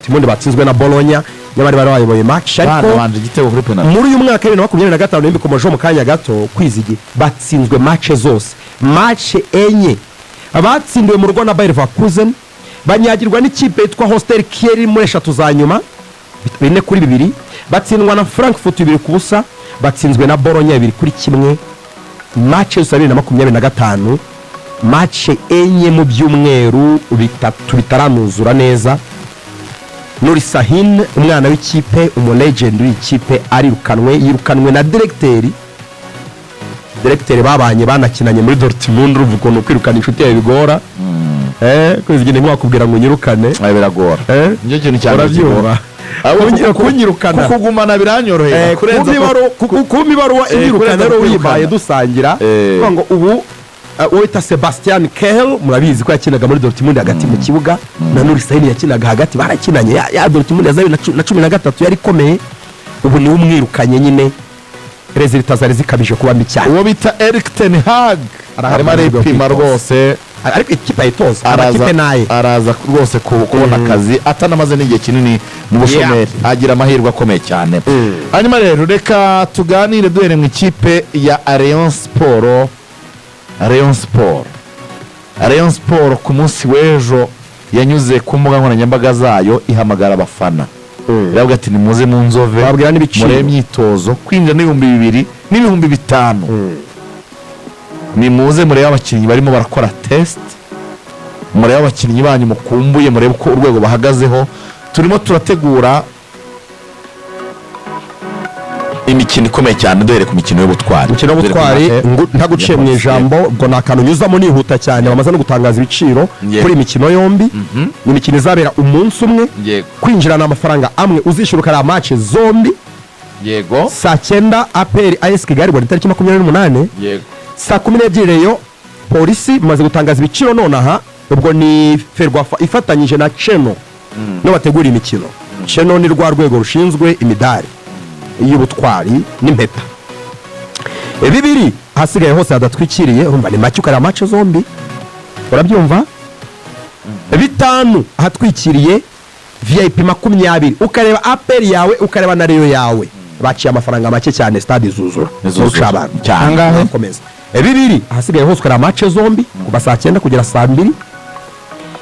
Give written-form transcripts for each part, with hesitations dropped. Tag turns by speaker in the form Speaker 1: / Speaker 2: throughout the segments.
Speaker 1: Dortmund batsinzwe na Bologna nyamari bari bayoboye match ariko
Speaker 2: banje igitego kuri penalty
Speaker 1: muri uyu mwaka 2025 n'imbikomoje mu kanya gato kwizigi batsinzwe match zose match enye abatsindiwe mu rugo na Bayer Leverkusen banyagirwa n'ikipe yitwa Hostel Kiel muri eshatu za nyuma 4-2 batsindwa na Frankfurt 2-0 batsinzwe na Bologna 2-1 match zose 2025 match enye mu byumweru bitatu bitaranuzura neza. Nuri Sahin umwana w'ikipe umulegend w'ikipe yirukanwe na directeur babanye banakinanye muri Dortmund ruvuga no kwirukana inshuti yawe bigora kwizigine mwakubwira ngo nyirukane
Speaker 2: biragora nje kintu cyane
Speaker 1: urabyumva kunyirukana
Speaker 2: kugumana biranyoroheye
Speaker 1: kurenza kumibaruwa inyirukana rero wibaye dusangira ngo ubu Oita Sebastian Kehl murabizi ko yakinaga muri Dortmund hagati mu kibuga na Nuri Sahin yakinaga hagati barakinanye ya Dortmund yazaye na 13 yari komeye ubu ni umwirukanye nyine resultats zari zikabije kuba mbi cyane
Speaker 2: uwo bita Erik ten Hag arimo aripima rwose
Speaker 1: ariko ikipe ayitoza amakipe naye
Speaker 2: araza rwose kubona akazi atanamaze n'igihe kinini mu bushomeri agira amahirwe akomeye cyane hanyuma rero reka tuganire duhere mu ikipe ya Rayon Sport ku munsi w'ejo yanyuze ku mbuga nkoranyambaga zayo ihamagara abafana iravuga ati nimuze mu Nzove muri imyitozo kwinjira n'ibihumbi 2 n'ibihumbi 5 nimuze muri abakinnyi barimo barakora test muri abakinnyi banyu mukumbuye muri uko urwego bahagazeho turimo turategura imikino ikomeye cyane duhere ku mikino y'ubutwari
Speaker 1: ntaguciye mu ijambo ubwo nakantu nyuzamo nihuta cyane bamaze no gutangaza ibiciro kuri imikino yombi imikino izabera umunsi umwe kwinjirana amafaranga amwe uzishura ukara match zombi
Speaker 2: yego
Speaker 1: saa 9 APR AS Kigali bari tariki 28
Speaker 2: yego
Speaker 1: saa 12 Rayon polisi bamaze gutangaza ibiciro nonaha ubwo ni Ferwafa ifatanyije na Cheno no bategura imikino Cheno ni rwa rwego rushinzwe imidari y'ubutwari n'impeta bibiri hasigaye hose hadatwikiriye urumva ni make ukara match zombi urabyumva 5 hatwikiriye VIP 20 ukareba APR yawe ukareba na Rayon yawe baciye amafaranga make cyane stade zuzura n'ucabana
Speaker 2: cyangwa
Speaker 1: komeza bibiri hasigaye hose ukara match zombi kuva saa 9 kugera saa 2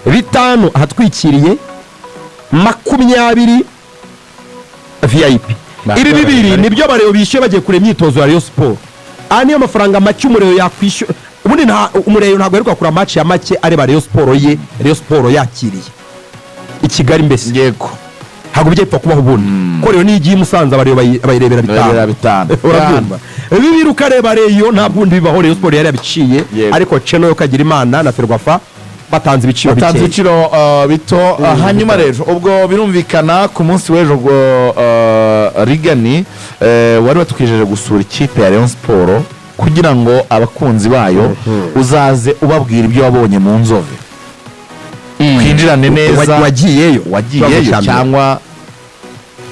Speaker 1: 5 hatwikiriye 20 VIP ibi bibiri nibyo bareo bishe bagiye kure imyitozo ya Rayon Sport niyo mafaranga make umureo yakwishyura ubundi umureo ntabwo aheruka kura match ya make areba Rayon Sport yakiriye i Kigali mbese
Speaker 2: yego
Speaker 1: ntabwo bijye pfa kubaho ubundi ko rero nigiye Musanze bareo bayirebera bitanu urabyumva bibiri ukareba Rayon nta bundi bibaho Rayon Sport yari yabiciye ariko Cheno yo kagira Imana na Ferwafa batanze ibiciro
Speaker 2: bito hanyuma rero ubwo birumvikana ku munsi w'ejo Rigani wari watwijeje gusura ikipe ya Rayon Sport kugira ngo abakunzi bayo uzaze ubabwira ibyo wabonye mu Nzove kwinjirane neza
Speaker 1: wagiyeyo
Speaker 2: cyangwa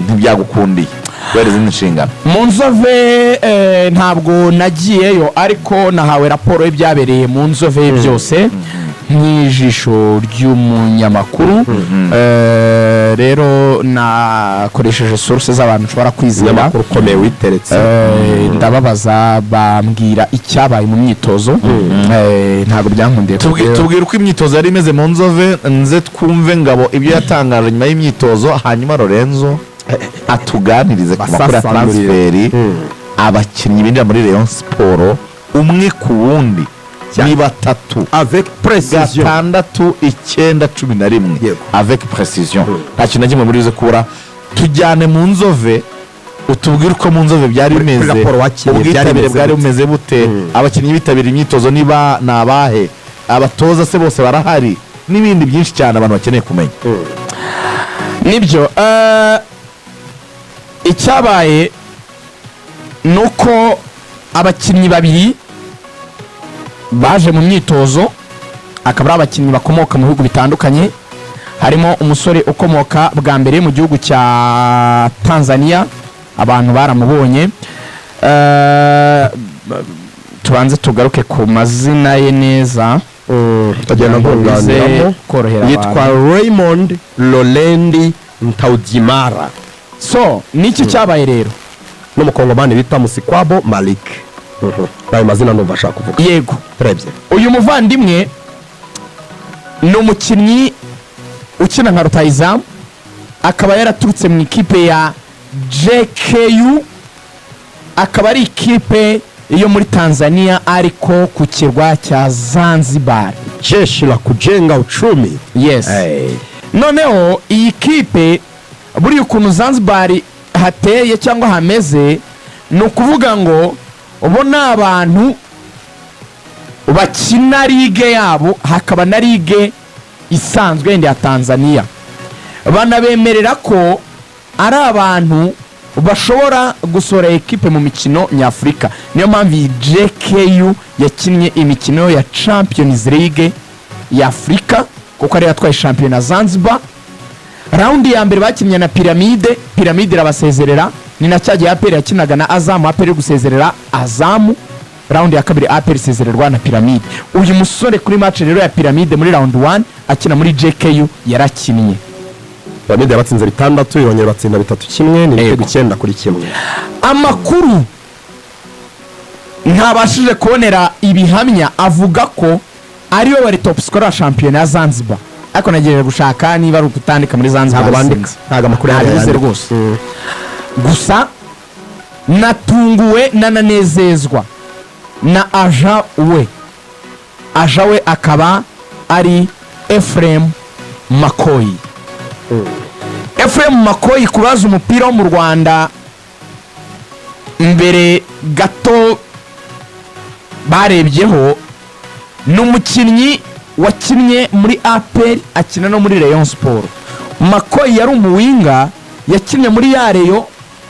Speaker 2: ntibyagukundiye wereze n'inshingano
Speaker 3: mu Nzove ntabwo nagiyeyo ariko nahawe raporo y'ibyabereye mu Nzove byose nk'ijisho ry'umunyamakuru rero nakoresheje sources z'abantu nshobora kwizera
Speaker 1: ukomeye witeretse
Speaker 3: ndababaza bambwira icyabaye mu myitozo ntabwo byankundiye
Speaker 2: tubwira uko imyitozo yari imeze mu Nzove nze twumve Ngabo ibyo yatangaje nyuma y'imyitozo hanyuma Lorenzo atuganirize ku makuru ya transferi abakinnyi binjira muri Rayon Sport umwe ku wundi ni 3
Speaker 1: avec précision
Speaker 2: 6 9 11 avec précision nta kintu kimwe muri uze kubura tujyane mu Nzove utubwire uko mu Nzove byari bimeze ubwitabire bwari bumeze bute abakinnyi bitabira imyitozo niba nabahe abatoza se bose barahari n'ibindi byinshi cyane abantu bakeneye kumenya
Speaker 3: nibyo icyabaye nuko abakinnyi babiri baje mu myitozo akaba ari abakinnyi bakomoka mu bihugu bitandukanye harimo umusore ukomoka bwa mbere mu gihugu cya Tanzania abantu baramubonye tubanze tugaruke ku mazina ye neza
Speaker 1: tugenda kuganiramo
Speaker 3: korohera
Speaker 1: yitwa Raymond Lolendi Ntaudimara
Speaker 3: so niki cyabaye rero
Speaker 1: n'umukongomani bita Musikwabo Malik ayo mazina numva ashaka kuvuga
Speaker 3: yego
Speaker 1: turebye
Speaker 3: uyu muvandimwe ni umukinnyi ukina nka rutahizamu akaba yaraturutse mu ikipe ya JKU akaba ari ikipe yo muri Tanzania ariko ku kirwa cya Zanzibar
Speaker 1: jeshi la kujenga uchumi
Speaker 3: yes noneho iyi kipe buri ukuntu Zanzibar hateye cyangwa hameze ni ukuvuga ngo ubona abantu bakina ligue yabo hakaba na ligue isanzwe yenda ya Tanzania banabemerera ko ari abantu bashobora gusora ekipe mu mikino nyafurika niyo mpamvu JKU yakinnye imikino ya Champions League ya Afrika kuko ari yatwaye shampiyona Zanzibar raundi ya mbere bakinnye na Pyramide irabasezerera ni na cyagiye APR yakinaga na Azam APR iri gusezerera Azam raundi ya kabiri APR isezererwa na Pyramide uyu musore kuri match rero ya Pyramide muri round 1 akina muri JKU yarakinnye
Speaker 1: Pyramide yabatsinze 6 irongera batsinda 3-1 ni 9-1
Speaker 3: amakuru ntabashije kubonera ibihamya avuga ko ariwe wari top scorer wa shampiyona ya Zanzibar ariko nagiye gushaka niba ari ukutandika muri Zanzibar
Speaker 1: bandika ntaga makuru
Speaker 3: yagize rwose gusa natunguwe nananezezwa na aja we akaba ari Ephraim Makoyi Ephraim Makoyi kubaza umupira wo mu Rwanda mbere gato barebyeho n'umukinnyi wakinnye muri APR akina no muri Rayon Sport Makoyi yari umuwinga yakinnye muri ya Rayon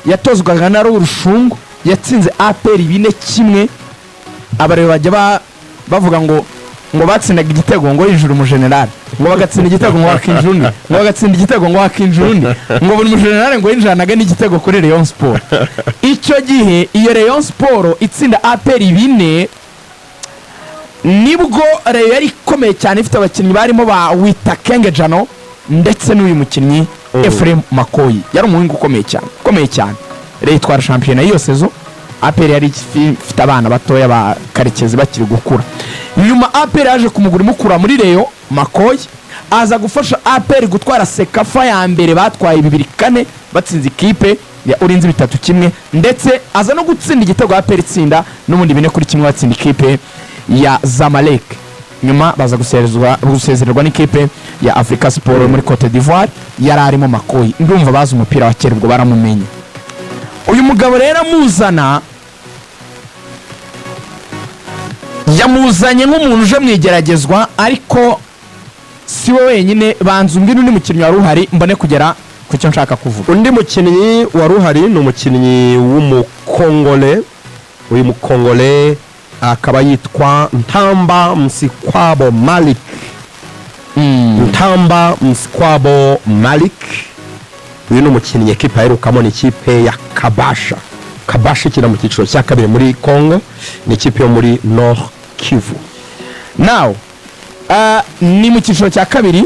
Speaker 3: yatozwaga na Rushungu yatsinze APR 4-1 abareba bajya bavuga ngo batsindaga igitego ngo yinjira mu general ngo bagatsinda igitego ngo wakinjira undi ngo bagatsinda igitego ngo wakinjira undi ngo buri mu general ngo yinjiranaga n'igitego kuri Rayon Sport icyo gihe iyo Rayon Sport itsinda APR 4 nibwo Rayon yari ikomeye cyane ifite abakinnyi barimo ba Wita Kenge Jano ndetse n'uyu mukinnyi Ephraim Makoyi yari umuhinga ukomeye cyane Rayon itwara shampiyona iyo sezo APR yari ifite abana batoya ba Karekezi bakiri gukura nyuma APR yaje kumugura imukura muri Rayon Makoyi aza gufasha APR gutwara Sekafa ya mbere batwaye 2-4 batsinze ikipe ya Ulinzi 3-1 ndetse aza no gutsinda igitego APR itsinda n'ubundi 4-1 batsinda ikipe ya Zamalek nyuma baza gusezererwa n'ikipe ya Africa Sport muri Cote d'Ivoire yari arimo Makoyi ndumva bazi umupira wa kera ubwo baramumenye uyu mugabo rero yamuzanye nk'umuntu uje mwigeragezwa ariko si we wenyine banza umbwira undi mukinnyi wari uhari mbone kugera ku cyo nshaka kuvuga
Speaker 1: undi mukinnyi wari uhari ni umukinnyi w'umukongole uyu mukongole akaba yitwa Ntamba Musikwabo Malik Ntamba Musikwabo Malik uyu ni umukinnyi ekipa aherukamo ni ikipe ya Kabasha ikina mu cyiciro cya kabiri muri Congo ni ikipe yo muri Nord Kivu
Speaker 3: now ni mu cyiciro cya kabiri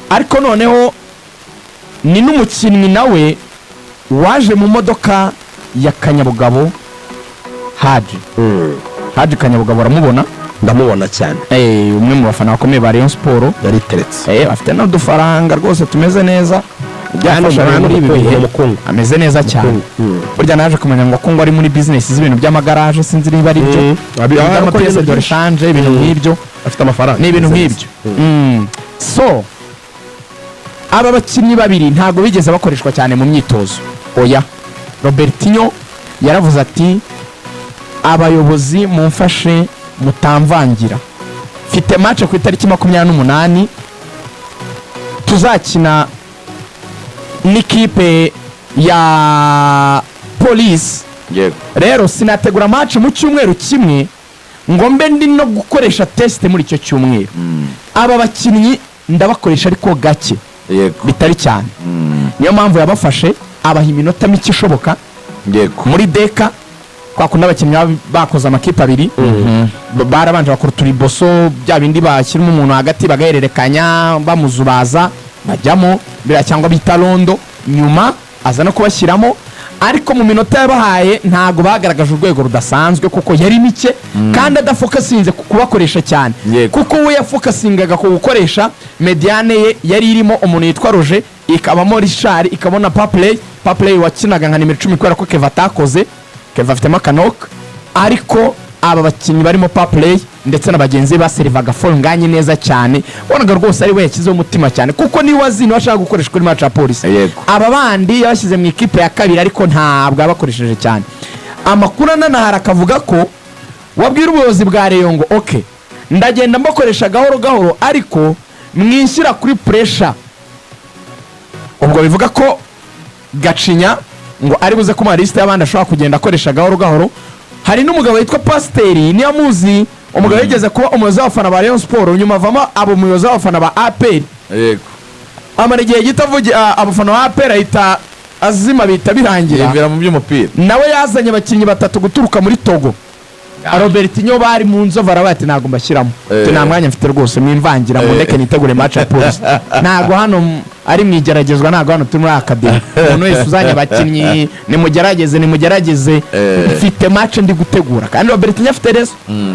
Speaker 3: ariko noneho ni n'umukinnyi nawe waje mu modoka ya Kanyabugabo Haji Kanyabugabo aramubona
Speaker 1: ndamubona cyane
Speaker 3: umwe mu bafana bakomeye ba Rayon Sport
Speaker 1: yariteretse
Speaker 3: afite n'udufaranga rwose tumeze neza byafasha muri ibi bihe ameze neza cyane burya naje kumenya ngo ko ari muri business z'ibintu by'amagaraje sinzi niba ari byo abiyakoze de rechange ibintu nk'ibyo
Speaker 1: afite amafaranga
Speaker 3: ni ibintu nk'ibyo so aba bakinnyi babiri ntago bigeze bakoreshwa cyane mu myitozo oya Robertinho yaravuze ati abayobozi mumfashe mutamvangira mfite match ku itariki 28 tuzakina n'ikipe ya Police rero sinategura match mu cyumweru kimwe ngo mbe ndi no gukoresha test muri icyo cyumweru aba bakinnyi ndabakoresha ariko gake bitari cyane niyo mpamvu yabafashe abaha iminota mike ishoboka muri deka kwa kundi abakinnyi bakoze amakipe abiri barabanje bakora turiboso bya bindi bashyiramo umuntu hagati bagahererekanya bamuzubaza bajyamo biriya cyangwa bita rondo nyuma aza no kubashyiramo, ariko mu minota yabahaye ntabwo bagaragaje urwego rudasanzwe kuko yari mike kandi adafokasinze kubakoresha cyane, kuko we yafokasingaga ku gukoresha mediane ye yari irimo umuntu yitwa Roger, ikabamo Richard, ikabona Papley wakinaga nka nimero 10 kubera ko Keva atakoze, Keva afitemo akanoka, ariko aba bakinnyi barimo Papley ndetse na bagenzi baserivaga nganye neza cyane, bonaga rwose ari we yashyizeho umutima cyane kuko ni wazini washaka gukoresha kuri match ya Police. Aba bandi yabashyize mu ikipe ya kabiri ariko ntabwo abakoresheje cyane. Amakuru nanahara akavuga ko wabwira ubuyobozi bwa Rayon ngo okay, ndagenda mbakoresha gahoro gahoro ariko mwishyira kuri pressure. Ubwo bivuga ko Gacinya ngo ari buze kuma liste y'abandi ashobora kugenda akoresha gahoro gahoro. Hari n'umugabo witwa Pasteri niyo muzi, umugabo yigeze kuba umuyobozi w'abafana ba Rayon Sport, nyuma avamo abo umuyobozi w'abafana ba APR.
Speaker 2: Yego.
Speaker 3: Amara igihe gitavuga abafana ba APR ahita azima bita birangira.
Speaker 2: Yivira mu by'umupira.
Speaker 3: Nawe yazanye abakinnyi batatu guturuka muri Togo. Robertinho bari mu Nzova arabati ntago mbashyiramo. Nta mwanya mfite rwose mwimvangira ngo ndeke nitegure match ya Police. Ntago hano ari mwigeragezwa, ntago hano turi muri academy. Umuntu wese uzanye abakinnyi nimugerageze mfite match ndi gutegura kandi Robertinho afite rezo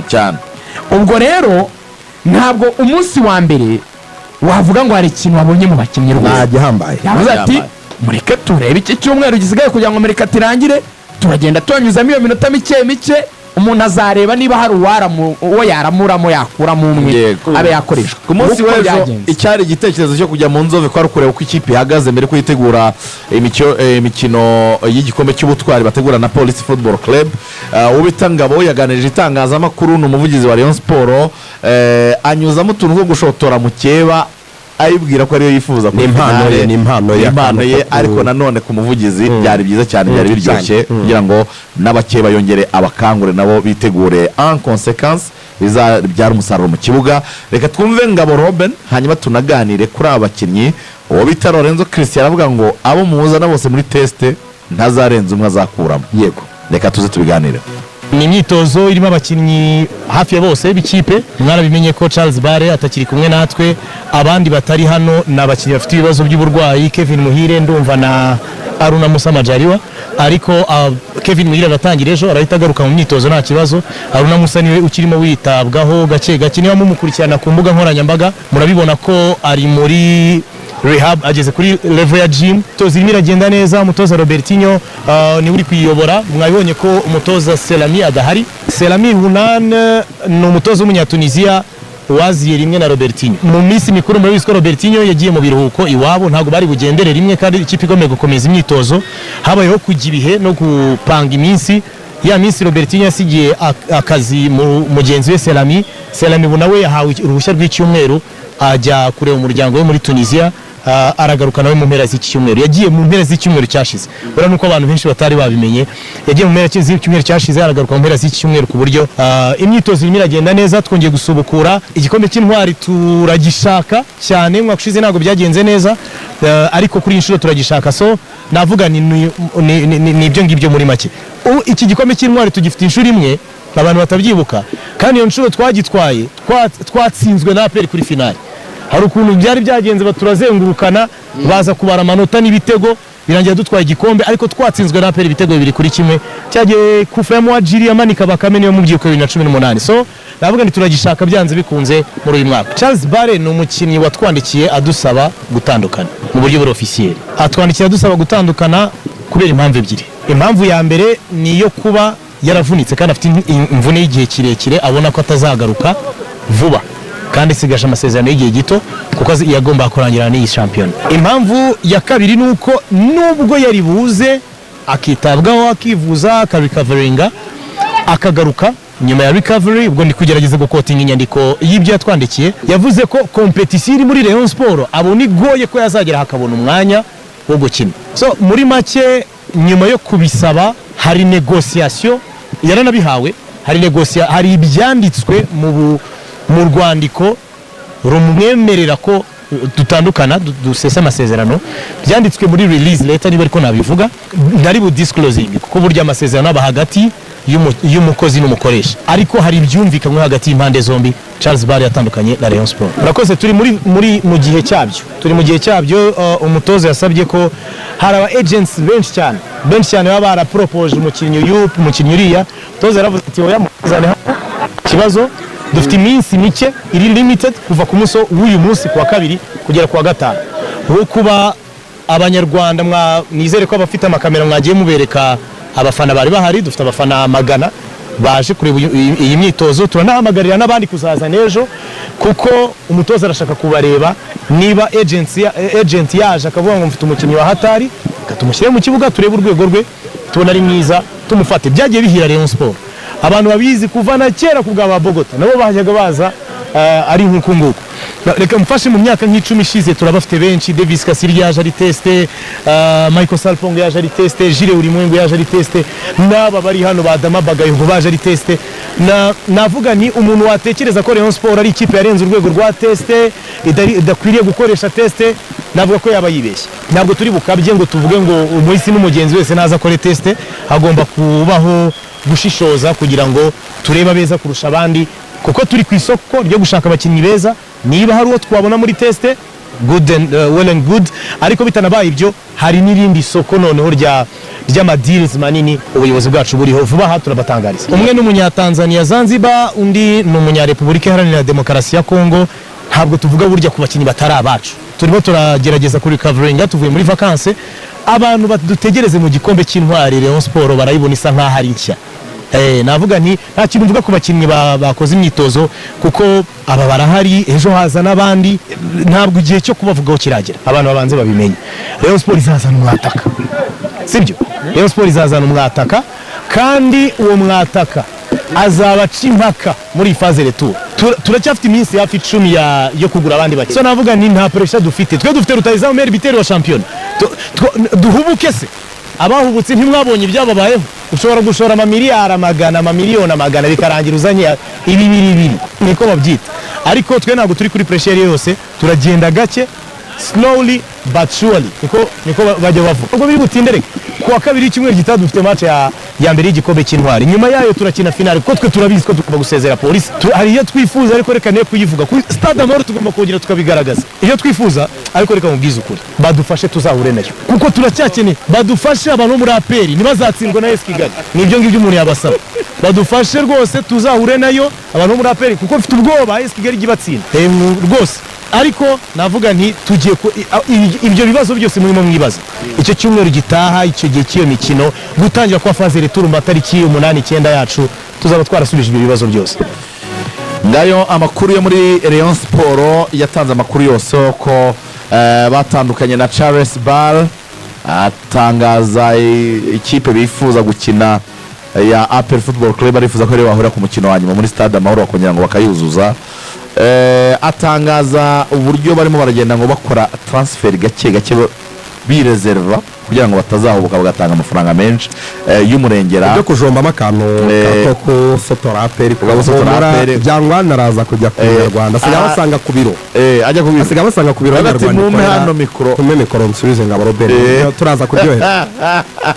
Speaker 2: cyane.
Speaker 3: Ubwo rero ntabwo umunsi wa mbere wavuga ngo hari ikintu wabonye mu bakinnyi rwose
Speaker 1: ntagihambaye.
Speaker 3: Yavuze ati mureke turebe iki cyumweru gisigaye kugira ngo Amerika tirangire, turagenda tunyuzamo iyo minota mike umuntu azareba niba hari uwo yaramuramo yakuramo umwe abe yakoresha.
Speaker 2: Ku munsi w'ejo icyari igitekerezo cyo kujya mu Nzove kwa rukureba uko ikipe ihagaze mbere ko yitegura imikino y'igikombe cy'ubutwari bategura na Police Football Club. Ubita Ngabo yaganirije itangazamakuru n'umuvugizi wa Rayon Sport, anyuzamo utuntu two gushotora mu keba ayibwira ko ariyo yifuza
Speaker 1: ku impano
Speaker 2: ye, ariko nanone ku muvugizi byari byiza cyane, byari biryoshye kugira ngo n'abakeba yongere abakangure nabo bitegure en consequence bizabyara umusaruro mu kibuga. Reka twumve Ngabo Robin hanyuma tunaganire kuri aba bakinnyi. Uwo bita Lorenzo Christian aravuga ngo abo muzana bose muri teste ntazarenza umwe azakuramo.
Speaker 1: Yego,
Speaker 2: reka tuze tubiganire.
Speaker 4: Ni imyitozo irimo abakinnyi hafi ya bose b'ikipe. Mwarabimenye ko Charles Bare atakiri kumwe natwe, abandi batari hano n'abakinnyi bafite ibibazo by'uburwayi, Kevin Muhire ndumva na Aruna Musa Majaliwa, ariko Kevin Muhire aratangira ejo arahita agaruka mu myitozo nta kibazo. Aruna Musa niwe ukirimo witabwaho gake niba mumukurikirana ku mbuga nkoranyambaga murabibona ko ari muri rehab, ageze kuri level ya gym. Tozi irimo iragenda neza. Umutoza Robertinho ni uri kuyiyobora. Mwabibonye ko umutoza Selami adahari. Selami Hunan ni umutoza w'umunyatunisia waziye rimwe na Robertinho mu minsi mikuru. Muri w'isiko Robertinho yagiye mu biruhuko iwabo, ntago bari bugendere rimwe kandi ikipe igomeye gukomeza imyitozo. Habayeho kujya ibihe no gupanga iminsi. Ya minsi Robertinho yasigiye akazi mu mugenzi we Selami nawe yahawe uruhushya rw'icyumweru ajya kureba umuryango we muri Tunisia. Aragaruka nawe mu mpera z'iki cyumweru. Yagiye mu mpera z'icyumweru cyashize, bura nuko abantu benshi batari babimenye. Yagiye mu mpera z'icyumweru cyashize, aragaruka mu mpera z'iki cyumweru, ku buryo imyitozo irimo iragenda neza. Twongeye gusubukura igikombe cy'intwari, turagishaka cyane. Mwaka ushize ntabwo byagenze neza, ariko kuri inshuro turagishaka. So navuga ni ibyo ngibyo muri make. Iki gikombe cy'intwari tugifite inshuro imwe abantu batabyibuka, kandi iyo nshuro twagitwaye twatsinzwe na APR kuri finale. Hari ukuntu byari byagenze baturazengurukana baza kubara amanota n'ibitego birangira dutwaye igikombe, ariko twatsinzwe na APR ibitego 2-1 cyagiye kufamo Ajiri amanika Bakame niyo mu byuko 2018. So navuga ni turagishaka byanze bikunze muri uyu mwaka. Charles Bare ni umukinnyi watwandikiye adusaba gutandukana mu buryo buri officiel. Atwandikiye adusaba gutandukana kubera impamvu ebyiri. Impamvu ya mbere ni yo kuba yaravunitse kandi afite imvune y'igihe kirekire, abona ko atazagaruka vuba kandi sigaje amasezerano y'igihe gito kuko yagomba kurangira n'iyi shampiyona. Impamvu ya kabiri ni uko nubwo yari buze akitabwaho akivuza akarecoveringa akagaruka nyuma ya recovery, ubwo ndi kugerageza gukotinga inyandiko y'ibyo yatwandikiye. Yavuze ko competition iri muri Rayon Sport abona igoye ko yazagera hakabona umwanya wo gukina. So muri make nyuma yo kubisaba hari negotiation yaranabihawe, hari ibyanditswe mu rwandiko rumwemerera ko dutandukana dusesa amasezerano, byanditswe muri release letter niba ariko nabivuga ntari bu disclosing kuko burya amasezerano aba hagati y'umukozi n'umukoresha ariko hari ibyumvikanywe hagati y'impande zombi. Charles Bare yatandukanye na Rayon Sport. Murakoze, turi mu gihe cyabyo. Umutoza yasabye ko hari aba agents benshi cyane baba barapropose umukinnyi uriya. Umutoza yaravuze ati oya muzane ikibazo, dufite iminsi mike iri limited kuva ku munsi w'uyu munsi kuwa kabiri kugera kuwa gatanu wo kuba abanyarwanda nizere ko abafite amakamera mwagiye mubereka abafana bari bahari. Dufite abafana magana baje kureba iyi myitozo, turanahamagarira n'abandi kuzaza n'ejo kuko umutoza arashaka kubareba. Niba agent yaje akavuga ngo mfite umukinnyi wa hatari, tumushyire mu kibuga turebe urwego rwe, tubona ari mwiza tumufate. Byagiye bihira Rayon Sport, abantu babizi kuva na kera ku bwa ba Bogota nabo bajyaga baza ari nk'uku nguku. Reka mfashe mu myaka nk'icumi ishize turabafite benshi. Davis Kasiri yaje ari teste, Michael Salpong yaje ari teste, Jire Ulimwengu yaje ari teste, n'aba bari hano badama Bagayogo baje ari teste. Navuga ni umuntu watekereza ko Rayon Sport ari ikipe yarenze urwego rwa teste, idakwiriye gukoresha teste, navuga ko yaba yibeshye. Ntabwo turi bukabye ngo tuvuge ngo umuhisi n'umugenzi wese naza akore teste. Hagomba kubaho gushishoza kugira ngo turebe abeza kurusha abandi, kuko turi ku isoko ryo gushaka abakinnyi beza. Niba hari uwo twabona muri teste well and good, ariko bitanabaye ibyo hari n'irindi soko noneho ry'amadeals manini ubuyobozi bwacu buriho. Vuba aha turabatangariza. Umwe n'umunyatanzania Zanzibar, undi n'umunyarepublika iharanira demokarasi ya Kongo. Ntabwo tuvuga burya ku bakinnyi batari abacu. Turimo turagerageza kuri coveringa, tuvuye muri vacances. Abantu badutegereze mu gikombe cy'intwari Rayon Sport barayibona isa nkaho ari nshya. Navuga nti nta kintu mvuga ku bakinnyi bakoze imyitozo kuko aba barahari, ejo haza n'abandi. Ntabwo igihe cyo kubavugaho kiragera, abantu babanze babimenye. Rayon Sport izazana umwataka, sibyo? Rayon Sport izazana umwataka, kandi uwo mwataka azaba aca impaka muri faze retour. Turacyafite iminsi hafi 10 yo kugura abandi bakinnyi. So navuga nti nta pressure dufite. Twe dufite rutayizamu Meri Bitero wa champion. Duhubuke se abahubutse ntimwabonye ibyababayeho. Ushobora gushora amamiliyari amamiliyoni amagana bikarangira uzanye ibibiri niko babyita. Ariko twe ntabwo turi kuri pressure yose, turagenda gake, slowly but surely, niko bajya bavuga. Ubwo biri butindere kuwa kabiri cyumweru gitaha dufite match ya mbere y'igikombe cy'intwari. Nyuma yayo turakina finale, kuko twe turabizi ko tugomba gusezera polisi. Hari iyo twifuza ariko reka ne kuyivuga kuri Stade Amahoro, tugomba kongera tukabigaragaza iyo twifuza, ariko reka mubwize ukuri badufashe tuzahure nayo, kuko turacyakeneye. Badufashe abantu muri APR ntibazatsindwa na AS Kigali. Nibyo ngibyo umuntu yabasaba. Badufashe rwose tuzahure nayo abantu muri APR, kuko mfite ubwoba AS Kigali igibatsinda rwose. Ariko navuga nti tugiye ibyo bibazo byose murimo mwibaza icyo cyumweru gitaha, icyo gihe cy'iyo mikino gutangira kwa faze retour mu matariki 8-9 yacu, tuzaba twarasubije ibyo bibazo byose.
Speaker 2: Ngayo amakuru yo muri Rayon Sport yatanze amakuru yose ko batandukanye na Charles Bare, atangaza ikipe bifuza gukina ya APR Football Club, arifuza ko ari bahura ku mukino wa nyuma muri Stade Amahoro bakongera ngo bakayuzuza. Atangaza uburyo barimo baragenda ngo bakora transfer gake bireserva kugira ngo batazahubuka bagatanga amafaranga menshi y'umurengera
Speaker 1: byo kujombamo akantu ko fotora APR byangwa naraza kujya ku Rwanda asigaye basanga ku biro
Speaker 2: ajya ku biro
Speaker 1: asigaye basanga ku biro
Speaker 2: y'Rwanda hano mikoro
Speaker 1: nsubize ngabo Robert turaza kuryohera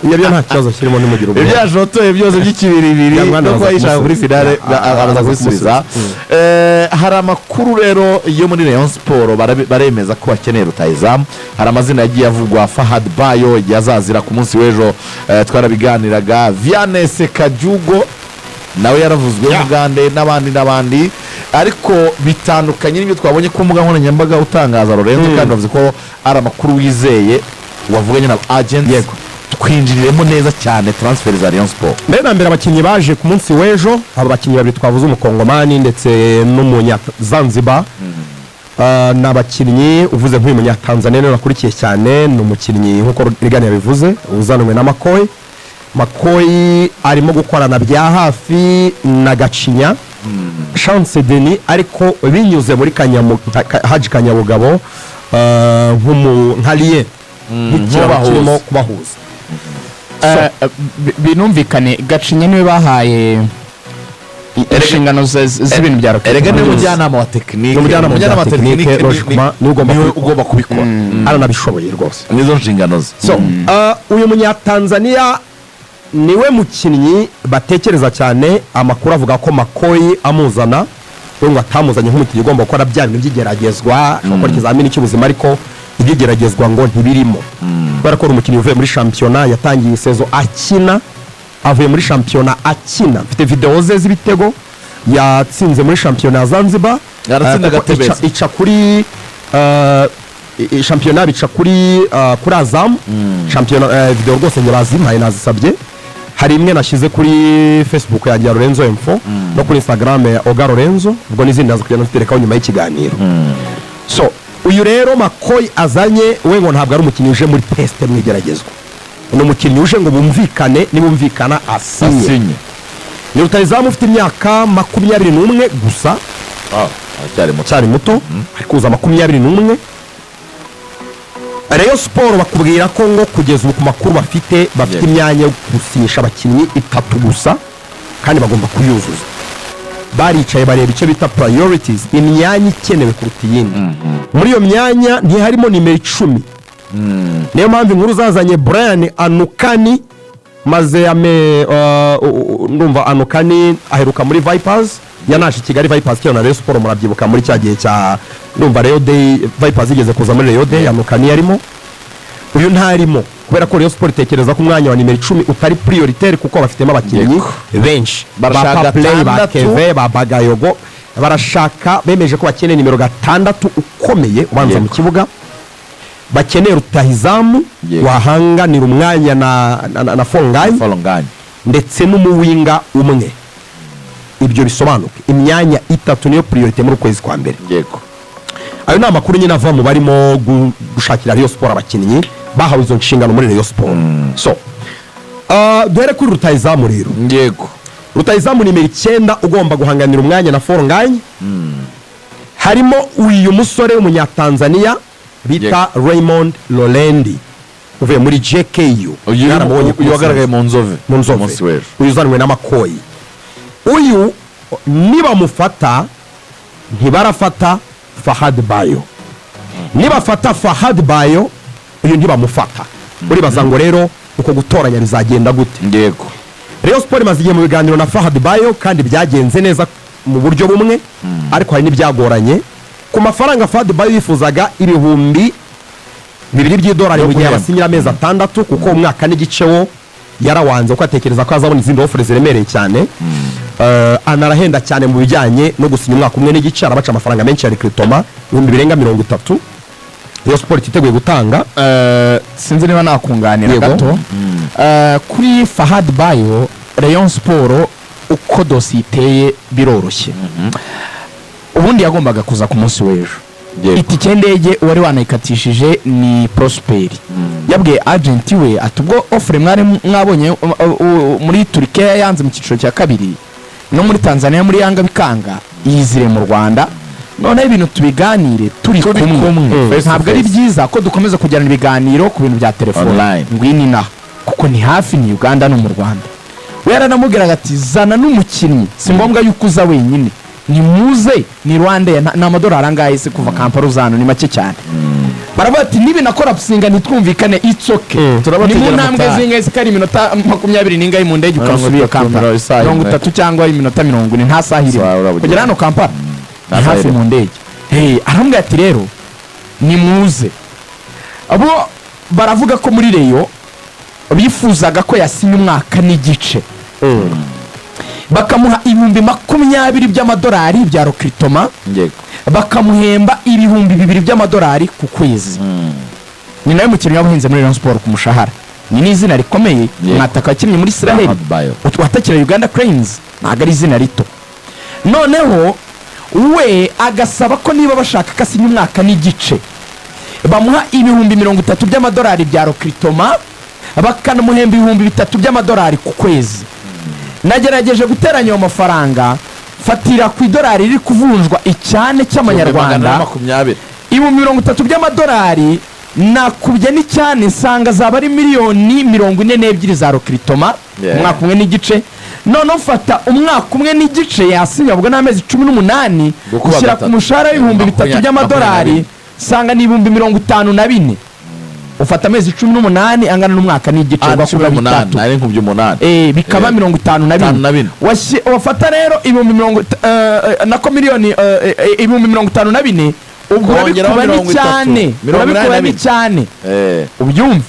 Speaker 1: ibyo nta kibazo kirimo n'umugira ubwo
Speaker 2: ibyajotoye byose by'ikibiribiri no kwayishaka kuri finale abaza kubisubiza. Hari amakuru rero yo muri Rayon Sport baremeza ko bakeneye rutayizamu. Hari amazina yagiye avugwa, Fahad Bayo yazazira ku munsi w'ejo, twarabiganiraga. Vianney Sekajugo nawe yaravuzwe Mugande n'abandi, ariko bitandukanye n'ibyo twabonye ku mbuga nkoranyambaga utangaza Lorenzo, kandi bavuze ko ari amakuru wizeye wavuganye na agent. Yego, twinjiriremo neza cyane transfer za Rayon Sport.
Speaker 1: Mbere abakinnyi baje ku munsi w'ejo, aba bakinnyi babiri twavuze, umukongomani ndetse n'umunya Zanzibar. N'abakinnyi uvuze nk'uyu munyatanzania niwe nakurikiye cyane, ni umukinnyi nk'uko Rigani yabivuze uzanwe na Makoyi arimo gukorana bya hafi na Gacinya Chance Denis, ariko binyuze muri Haji Kanyabugabo nk'aliye kirimo kubahuza.
Speaker 3: Binumvikane Gacinya niwe bahaye inshingano z'ibintu bya rocket.
Speaker 2: Erega ni umujyanama wa tekinike,
Speaker 1: umujyanama wa tekinike ni ugomba kubikora, aranabishoboye rwose
Speaker 2: nizo nshingano ze.
Speaker 1: So uyu munyatanzania niwe mukinnyi batekereza cyane. Amakuru avuga ko Makoyi amuzana we ngo atamuzanye nk'umukinnyi ugomba gukora bya bintu by'igeragezwa gukora ikizamini cy'ubuzima, ariko iby'igeragezwa ngo ntibirimo kubera ko ari umukinnyi uvuye muri shampiyona yatangiye sezo akina, avuye muri shampiyona akina. Mfite video ze z'ibitego yatsinze muri shampiyona ya Zanzibar, ica kuri shampiyona bica kuri Azam shampiyona. Video rwose nyabazimpaye nazisabye, hari imwe nashyize kuri Facebook ya Lorenzo Info no kuri Instagram ya Oga Lorenzo, ubwo n'izindi nazo kugenda nziterekaho nyuma y'ikiganiro. So uyu rero Makoyi azanye we ngo ntabwo ari umukinnyi uje muri teste mwigeragezwa, ni umukinnyi uje ngo bumvikane, nibumvikana asinye. Ni rutahizamu ufite imyaka 21 gusa, cyari muto, ari kuza 21. Rayon Sport bakubwira ko ngo kugeza ubu ku makuru bafite imyanya yo gusinyisha abakinnyi 3 gusa kandi bagomba kuyuzuza. Baricaye bareba icyo bita priorities, imyanya ikenewe kuruta iyindi. Muri iyo myanya ntiharimo nimero 10. Niyo mpamvu inkuru zazanye Brian Anukani, maze ndumva Anukani aheruka muri Vipers, yanaje Kigali Vipers cyo na Rayon Sport murabyibuka muri cya gihe cya ndumva Rayon Day, Vipers igeze kuza muri Rayon Day, Anukani yarimo. Uyu ntarimo kubera ko Rayon Sport itekereza ko umwanya wa nimero 10 utari prioritaire kuko bafitemo abakinnyi benshi, ba play ba Keve ba Bagayogo, barashaka bemeje ko bakeneye nimero 6 ukomeye ubanza mu kibuga, bakeneye rutahizamu wahanganira umwanya na Folonganye ndetse n'umuwinga umwe. Ibyo bisobanuke imyanya 3 niyo priorite muri kwezi kwa mbere.
Speaker 2: Yego,
Speaker 1: ayo ni amakuru nyine ava mu barimo gushakira Rayon Sport abakinnyi bahawe izo nshingano muri Rayon Sport. So duhere kuri rutahizamu rero.
Speaker 2: yego,
Speaker 1: rutahizamu nimero 9 ugomba guhanganira umwanya na Folonganye. Harimo uyu musore w'umunyatanzania bita Raymond Lolendi uvuye muri JKU,
Speaker 2: uyu wagaragaye mu nzove
Speaker 1: uyu uzanwe na Makoyi. Uyu niba mufata ntibarafata Fahad Bayo, niba fata Fahad Bayo uyu ntibamufata. Uribaza ngo rero uko gutoranya bizagenda gute?
Speaker 2: Yego,
Speaker 1: Rayon Sport mazigiye mu biganiro na Fahad Bayo kandi byagenze neza mu buryo bumwe, ariko hari n'ibyagoranye. Ku mafaranga Fahad Bayo yifuzaga $2,000 by'idolari mu gihe abasinyira amezi 6 kuko umwaka n'igice wo yarawanze ko atekereza ko azabona izindi offer ziremereye cyane. Anarahenda cyane mu bijyanye no gusinya umwaka umwe n'igice, arabaca amafaranga menshi ya recruitment $30,000 Rayon Sport iteguye gutanga.
Speaker 3: Sinzi niba nakunganira gato kuri Fahad Bayo. Rayon Sport uko dosiye iteye biroroshye. Ubundi yagombaga kuza ku munsi w'ejo. Itike ndege wari wanayikatishije ni Prosper. Yabwiye agent we ati ubwo offer mwabonye muri Turkiya yanze mu cyiciro cya kabiri no muri Tanzania muri Yanga bikanga, yizire mu Rwanda none ibintu tubiganire turi kumwe. Ntabwo ari byiza ko dukomeza kujyana ibiganiro ku bintu bya telefone ngwini na kuko ni hafi ni Uganda no mu Rwanda. We yaranamubwiraga ati zana n'umukinnyi, si ngombwa yuko uza wenyine, ni muze ni Rwanda na $1 angahe se kuva Kampala uzano ni make cyane. Baravuga ati nibi nakora pusinga nitwumvikane it's okay. Ni mu ntambwe zingahe zikari iminota 20 n'ingahe mu ndege ukasubiye Kampala 30 cyangwa iminota 40 nta sahiri kugera hano Kampala hafi mu ndege. Arambwira ati rero ni muze. Abo baravuga ko muri Rayon bifuzaga ko yasinye umwaka n'igice, bakamuha $20,000 by'amadolari bya recruitment, bakamuhemba $2,000 ku kwezi. Ni nawe mukinnyi wabuhinze muri Rayon Sport ku mushahara, ni n'izina rikomeye. Mwataka wakinnye muri Israel, watakira Uganda Cranes, ntabwo ari izina rito. Noneho we agasaba ko niba bashaka kasinya umwaka n'igice bamuha $30,000 by'amadolari bya recruitment, bakanamuhemba $3,000 by'amadolari ku kwezi. Nagerageje guteranya ayo mafaranga, fatira ku idolari riri kuvunjwa icyane cy'amanyarwanda $30,000 by'amadolari, nakubye n'icyane nsanga zaba ari $42 za recruitment umwaka umwe n'igice. None ufata umwaka umwe n'igice yasinya ubwo n'amezi 18 gushyira ku mushahara $3,000 by'amadolari, sanga ni $54,000. ufata amezi 18 angana n'umwaka n'igice
Speaker 2: ugakubira 8 ari nkubye 8
Speaker 3: bikaba 52 wafata rero ibihumbi 54 ubwo urabikuba ni cyane ubyumve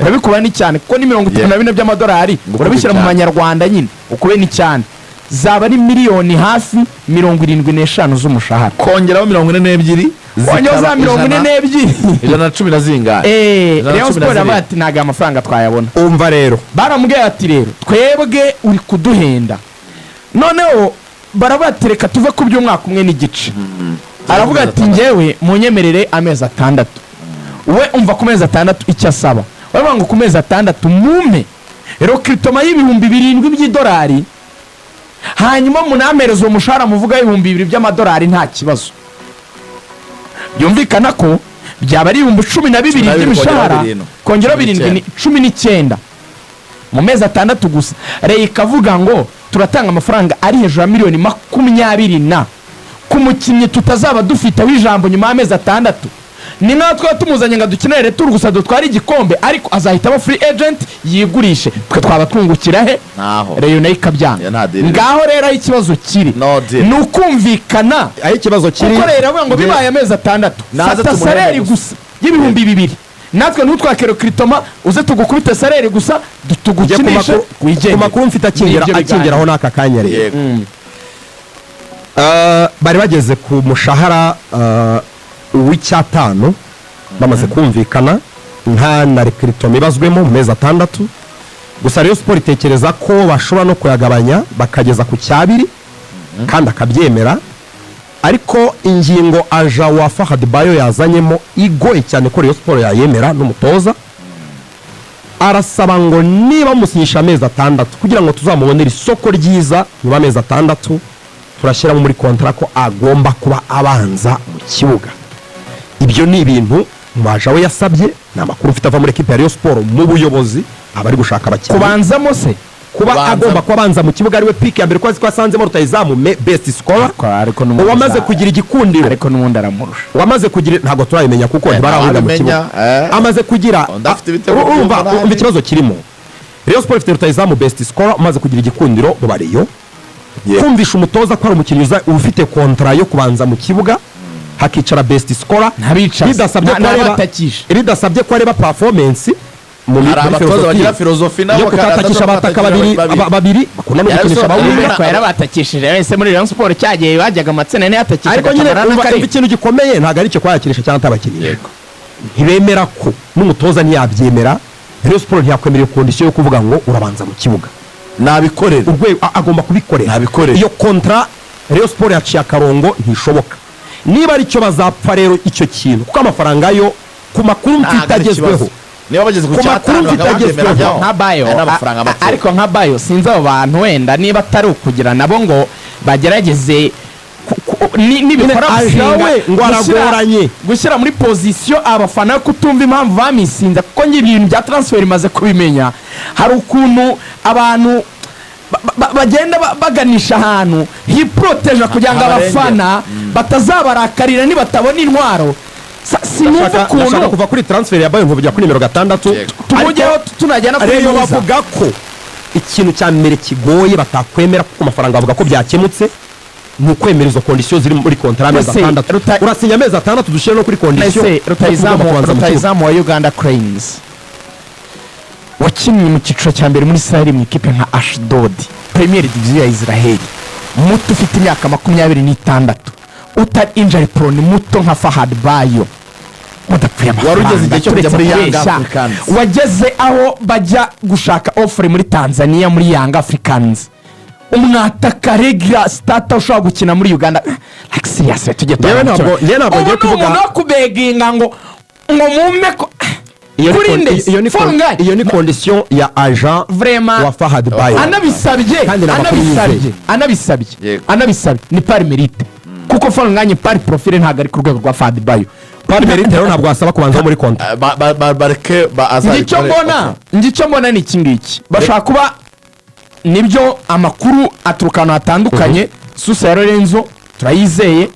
Speaker 3: urabikuba ni cyane kuko ni 54 by'amadolari urabishyira mu manyarwanda nyine ukube ni cyane zaba ari miliyoni hafi 75 z'umushahara
Speaker 2: kongeraho 42
Speaker 3: Wanyoza 42
Speaker 2: ijana 10 na zingahe
Speaker 3: Rayon Sport abati naga amafaranga twayabona
Speaker 1: umva rero
Speaker 3: baramubwiye ati rero twebwe uri kuduhenda noneho barabatereka tuve ku by'umwaka umwe n'igice aravuga ati ngewe munyemerere amezi 6 we umva ku mezi 6 icyo asaba baravuga ngo ku mezi 6 mume recruitment y'ibihumbi 7 by'idolari hanyuma munamereza umushahara muvuga ibihumbi 2 by'amadolari nta kibazo yumvikana ko byaba ari 12 by'imishahara kongera 19 mu mezi 6 gusa Ray ikavuga ngo turatanga amafaranga ari hejuru ya miliyoni 20 na ku mukinnyi tutazaba dufite w'ijambo nyuma y'amezi 6 ni natwe tumuzanye ngo dukinere tour gusa dutwara igikombe ariko azahita aba free agent yigurishe twe twaba twungukira he Ray nayo ikabyanga ngaho rero ikibazo kiri nukumvikana
Speaker 1: aho ikibazo kiri
Speaker 3: kuko rero avuga ngo bibaye amezi 6 fata salary gusa y'ibihumbi 2 natwe ntutwakero kritoma uze tugukubita salary gusa tugukinishe
Speaker 1: ku makuru mfite akingeraho n'aka kanya rero bari bageze ku mushahara w'icyatanu bamaze kumvikana nta na recruitment ibazwemo mu mezi 6 gusa Rayon Sport itekereza ko bashobora no kuyagabanya bakageza ku cyabiri kandi akabyemera ariko ingingo aja wa Fahad Bayo yazanyemo igoye cyane ko Rayon Sport yayemera n'umutoza arasaba ngo niba musinyisha amezi 6 kugira ngo tuzamubonera isoko ryiza mu amezi 6 turashyiramo muri kontra ko agomba kuba abanza mu kibuga ibyo ni ibintu mwaje we yasabye namakuru ufite ava muri equipe ya Rayon Sport mu buyobozi abari gushaka abakinnyi
Speaker 3: kubanzamo se
Speaker 1: kuba agomba kubanza mu kibuga ariwe pick ya mbere kwazi kwasanzemo rutayizamu best scorer
Speaker 3: ariko
Speaker 1: wamaze kugira igikundiro
Speaker 3: ariko n'ubundi aramurusha
Speaker 1: wamaze kugira ntago turayimenya kuko ntibarahurira mu kibuga amaze kugira urumva ikibazo kirimo Rayon Sport ifite rutayizamu best scorer amaze kugira igikundiro mu bariyo kumvisha umutoza ko ari umukinnyi ufite kontra yo kubanza mu kibuga hakicara best scorer bidasabye ko areba performance
Speaker 2: mu abatoza bagira filozofi nabo
Speaker 1: bakatakisha abataka babiri bakunda no gukinisha abawumva
Speaker 3: ko yarabatakishije wese muri Rayon Sport cyagiye bajyaga amatsene ne atakisha
Speaker 1: ariko nyine ikintu gikomeye ntago ari cyo kwayakirisha cyangwa atabakinnyi ntibemera ko n'umutoza ntiyabyemera Rayon Sport ntiyakwemerera condition yo kuvuga ngo urabanza mu kibuga
Speaker 2: nabikorera
Speaker 1: agomba kubikorera iyo kontra Rayon Sport yaciye akarongo ntishoboka niba ari cyo bazapfa rero icyo kintu kuko amafaranga yo ku makuru mfitagezweho
Speaker 2: niba bageze ku cyatanu
Speaker 3: bakagezweho nka Bayo ariko nka Bayo sinzi abo bantu wenda niba atari ukugira nabo ngo bagerageze nibikora
Speaker 1: ngo aragoranye
Speaker 3: gushyira muri position abafana kutumva impamvu bamisinze kuko ibintu bya transfer imaze kubimenya hari ukuntu abantu bagenda baganisha ahantu hiproteje kugira ngo abafana batazabarakarira nibatabona intwaro
Speaker 1: sinumva ukuntu kuva kuri transfer ya Bayo nkubujya kuri nimero 6
Speaker 3: tumujyeho tunajyana kuri
Speaker 1: Rayon bavuga ko ikintu cya mbere kigoye batakwemera kuko amafaranga bavuga ko byakemutse nukwemera izo conditions ziri muri contrat amezi 6 urasinya amezi 6 dushire no kuri condition
Speaker 3: rutayizamu wa Uganda Cranes wakinnye mu cyiciro cya mbere muri Sahel mu ikipe nka Ashdod Premier Division ya Israel muto ufite imyaka 26 utari injury prone muto nka Fahad Bayo
Speaker 2: warugeze igihe cyo kujya muri Young Africans
Speaker 3: wageze aho bajya gushaka offer muri Tanzania muri Young Africans umwataka regular starter ushobora gukina muri Uganda like seriously tujye
Speaker 1: ntabwo ngiye kuvuga
Speaker 3: no kubeginga ngo mume ko
Speaker 1: iyo ni condition ya agent wa Fahad Bayo
Speaker 3: anabisabye ni par mérite kuko Fonganye par profile ntago ari ku rwego rwa Fahad Bayo
Speaker 1: par mérite rero ntabwo wasaba kubanza muri konti
Speaker 2: bareke bazari
Speaker 3: ngicyo mbona ni kingiki bashaka kuba nibyo amakuru aturukana hatandukanye Susa ya Lorenzo turayizeye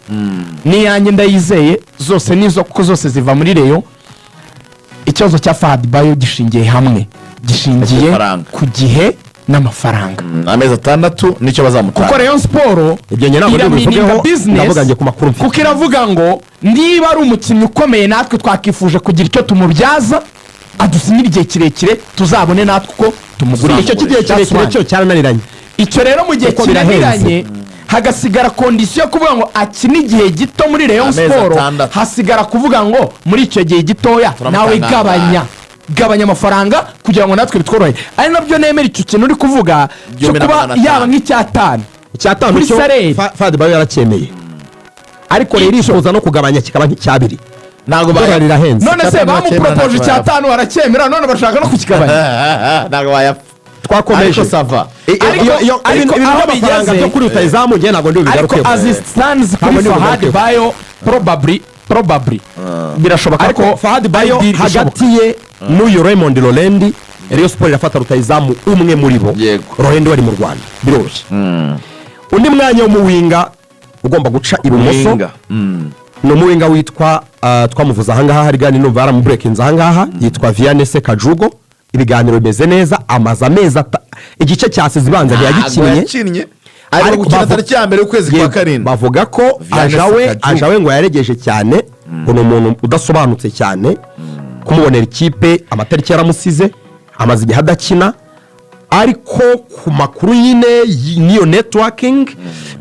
Speaker 3: niyanjye ndayizeye zose nizo kuko zose ziva muri Rayon ikibazo cya Fahad Bayo gishingiye hamwe, gishingiye
Speaker 2: Amafaranga.
Speaker 3: ku gihe n'amafaranga.
Speaker 2: amezi 6 nicyo bazamutanga
Speaker 3: kuko Rayon Sport
Speaker 1: ibyo nyine ntabwo
Speaker 3: iramininga
Speaker 1: bivugeho,
Speaker 3: business,
Speaker 1: ndavuga njye ku makuru mfite.
Speaker 3: kuko iravuga ngo niba ari umukinnyi ukomeye natwe twakifuje kugira icyo tumubyaza adusinyira igihe kirekire tuzabone natwe uko tumugurira.
Speaker 1: icyo kigihe kirekire cyo cyarananiranye.
Speaker 3: icyo rero mu gihe
Speaker 1: Kuko birahenze.
Speaker 3: kinaniranye hagasigara kondisiyo yo kuvuga ngo akine igihe gito muri Rayon
Speaker 2: Amezi
Speaker 3: Sport,
Speaker 2: 6.
Speaker 3: hasigara kuvuga ngo muri icyo gihe gitoya nawe gabanya amafaranga kugira ngo natwe bitworohe. ari nabyo nemera icyo kintu uri kuvuga cyo kuba yaba nk'icyatanu kuri
Speaker 1: cyo
Speaker 3: Sareri.
Speaker 1: Fahad Bayo yaracyemeye, ariko rero irifuza no kugabanya kikaba nk'icyabiri.
Speaker 2: ntabwo
Speaker 1: Dora rirahenze.
Speaker 3: none se bamuporopoje icyatanu baracyemera, none bashaka no kukigabanya.
Speaker 2: ntabwo bayapfa
Speaker 1: twakomeje
Speaker 2: ariko sava
Speaker 3: ariko
Speaker 1: ibintu
Speaker 3: aho
Speaker 1: by'amafaranga
Speaker 3: bigeze-
Speaker 1: byo kuri rutayizamu njye ntabwo
Speaker 3: ariko
Speaker 1: ndibubigarukeho.
Speaker 3: as it stands kuri
Speaker 1: Ntabwo
Speaker 3: Fahad
Speaker 1: ndibubigarukeho.
Speaker 3: Bayo probably birashoboka
Speaker 1: ariko
Speaker 3: ko
Speaker 1: Fahad Bayo
Speaker 3: ari deal
Speaker 1: hagati ye n'uyu Raymond Lorendi, Rayon Sport irafata rutayizamu umwe muri bo.
Speaker 2: Yego.
Speaker 1: Lorendi wari mu Rwanda biroroshye. undi mwanya w'umuwinga ugomba guca ibumoso
Speaker 2: Winga.
Speaker 1: ni umuwinga witwa twamuvuze ahangaha hari gani numva yaramuburekinze ahangaha yitwa Vianney Sekajugo. ibiganiro bimeze neza, amaze amezi igice cyasize ibanza ntiyagikinnye,
Speaker 2: yakinnye ariko gukina tariki ya mbere y'ukwezi kwa karindwi.
Speaker 1: bavuga ko
Speaker 2: Vianney
Speaker 1: ajawe ngo yaregeje cyane, ngo ni umuntu udasobanutse cyane, kumubonera ikipe amatariki yaramusize, amaze igihe adakina, ariko ku makuru nyine n'iyo networking